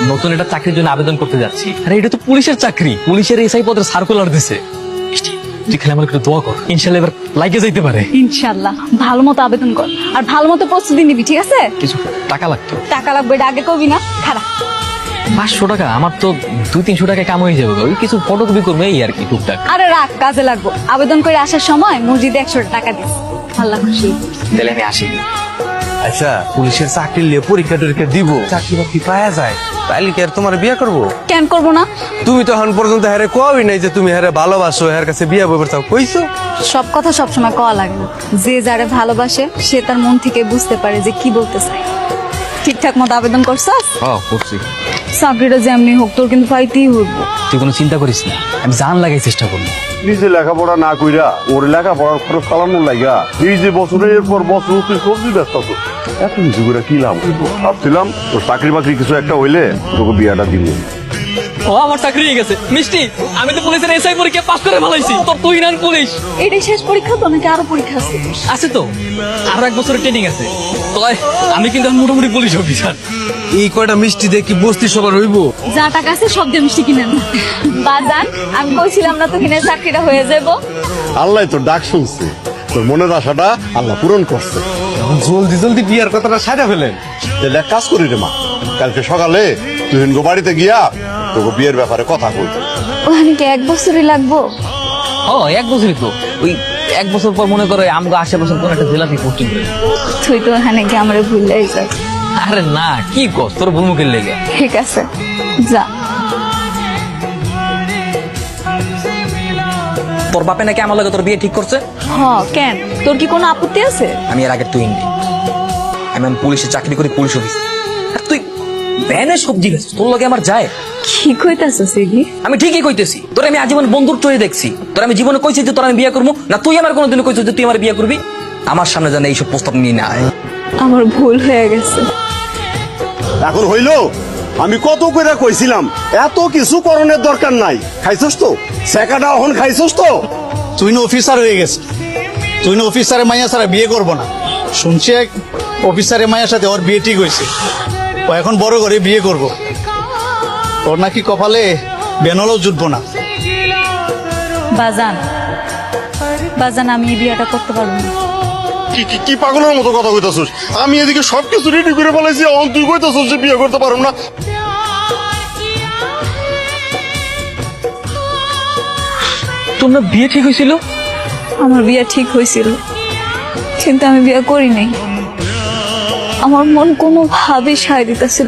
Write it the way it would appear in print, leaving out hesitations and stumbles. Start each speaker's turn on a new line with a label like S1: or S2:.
S1: নতুন একটা চাকরির জন্য আবেদন করতে যাচ্ছি। আরে এটা তো পুলিশের চাকরি, পুলিশের এসআই পদের সার্কুলার দিছে। তুই খালি আমার একটু দোয়া কর, ইনশাল্লাহ এবার লাইকে যাইতে পারে।
S2: ইনশাল্লাহ ভালো মতো আবেদন কর আর ভালো মতো প্রস্তুতি নিবি, ঠিক আছে?
S1: কিছু টাকা লাগতো।
S2: টাকা লাগবে, এটা আগে করবি না? খারাপ
S1: 500 টাকা আমার তো 200-300 টাকা কাম হয়ে যাবে। ওই কিছু ফটোকপি করবে এই আর কি, টুকটাক।
S2: আরে রাখ, কাজে লাগবো। আবেদন করে আসার সময় মসজিদে 100 টাকা দিস। আল্লাহ খুশি।
S1: তাহলে আমি আসি।
S3: আচ্ছা, পুলিশের চাকরি নিয়ে পরীক্ষা টরীক্ষা দিব, চাকরি বাকরি পাওয়া যায়, তাইলে কি আর তোমার বিয়ে করবো?
S2: কেন করবো না?
S3: তুমি তো এখন পর্যন্ত হারে কবি নাই যে তুমি হারে ভালোবাসো, এর কাছে বিয়ে বইবার চাও, কইছো?
S2: সব কথা সবসময় কওয়া লাগে না। যে যারে ভালোবাসে সে তার মন থেকে বুঝতে পারে যে কি বলতে চায়। ঠিকঠাক মতো আবেদন করছস?
S1: হ্যাঁ করছি।
S2: চাকরিটা যেমনি হোক তোর কিন্তু পাইতেই হইব।
S1: তুই কোনো চিন্তা করিস না, আমি জান লাগাই চেষ্টা করবো।
S4: নিজে লেখাপড়া না কইরা ওর লেখাপড়ার খরচ চালানোর লাগা এই যে বছরের পর বছর তুই সবজি ব্যস্ত আছো, এত কিছু করে কি লাভ? ভাবছিলাম তোর চাকরি বাকরি কিছু একটা হইলে তোকে বিয়াটা দিব।
S1: ও আমার চাকরি হয়ে গেছে মিষ্টি, আমি তো পুলিশের এসআই পরীক্ষা পাস করে ফেলাইছি। তোর তুই নান পুলিশ।
S2: এটাই শেষ পরীক্ষা তো নাকি আরো পরীক্ষা আছে?
S1: আছে তো, আরো 1 বছরের ট্রেনিং আছে। তয় আমি কিন্তু এখন মোটামুটি পুলিশ অফিসার।
S3: এই কয়টা মিষ্টি দিয়ে কি বস্তি সবার হইব?
S2: যা টাকা আছে সব দিয়ে মিষ্টি কিনে আন। বাজান, আমি কইছিলাম না তো কিনে চাকরিটা হয়ে যাবো।
S4: আল্লাহ তোর ডাক শুনছে, তোর মনের আশাটা আল্লাহ পূরণ করছে।
S3: জলদি জলদি বিয়ার কথাটা সাইডা ফেলেন।
S4: তাহলে এক কাজ করি রে মা, কালকে সকালে তুই হিনগো বাড়িতে গিয়া তোকে বিয়ের ব্যাপারে কথা কইতে।
S2: ওখানে কি 1 বছরই লাগবো?
S1: ও 1 বছরই তো, ওই 1 বছর পর মনে করো আমগো আশেপাশে কোন একটা জেলাতে পোস্টিং করে।
S2: তুই তো ওখানে কি আমরা ভুলেই যাস।
S1: আরে না, কি কস, তোর ভূমুখের লেগে।
S2: ঠিক আছে, যা।
S1: তোর বাপে নাকি আমার লাগে তোর বিয়ে ঠিক করছে।
S2: হ, কেন? তোর কি কোনো আপত্তি আছে?
S1: আমি এর আগে তুই নেই, আমি পুলিশে চাকরি করি, পুলিশ অফিস। আর তুই ভ্যানে সবজি বেছিস, তোর লগে আমার যায়?
S2: কি কইতাছস এগি?
S1: আমি ঠিকই কইতেছি, তোর আমি আজীবন বন্ধুর চয়ে দেখছি। তোর আমি জীবনে কইছি যে তোর আমি বিয়ে করবো না, তুই আমার কোনোদিন কইছিস যে তুই আমার বিয়ে করবি? আমার সামনে জানে এইসব প্রস্তাব নিয়ে না আয়।
S2: আমার ভুল হয়ে গেছে।
S4: এখন হইলো, আমি কত করে কইছিলাম এত কিছু করণের দরকার নাই। খাইছস তো সেকাটা, এখন খাইছস তো।
S5: তুই না অফিসার হয়ে গেছে, তুই না অফিসারের মাইয়া ছাড়া বিয়ে করবো না। শুনছি এক অফিসারের মাইয়ার সাথে ওর বিয়ে ঠিক হয়েছে, ও এখন বড় করে বিয়ে করব। ওর নাকি কপালে বেনলও জুটবো না।
S2: বাজান, বাজান, আমি এই বিয়েটা করতে পারবো না।
S4: কি কি কি পাগলের মতো কথা কইতাছস? আমি এদিকে সবকিছু রেডি করে ফেলাইছি, এখন তুই কইতাছস যে বিয়ে করতে পারব না।
S1: তোমরা বিয়ে ঠিক হয়েছিল?
S2: আমার বিয়ে ঠিক হয়েছিল, কিন্তু আমি বিয়ে করি নাই। আমার মন কোনোভাবে সায় দিতেছিল।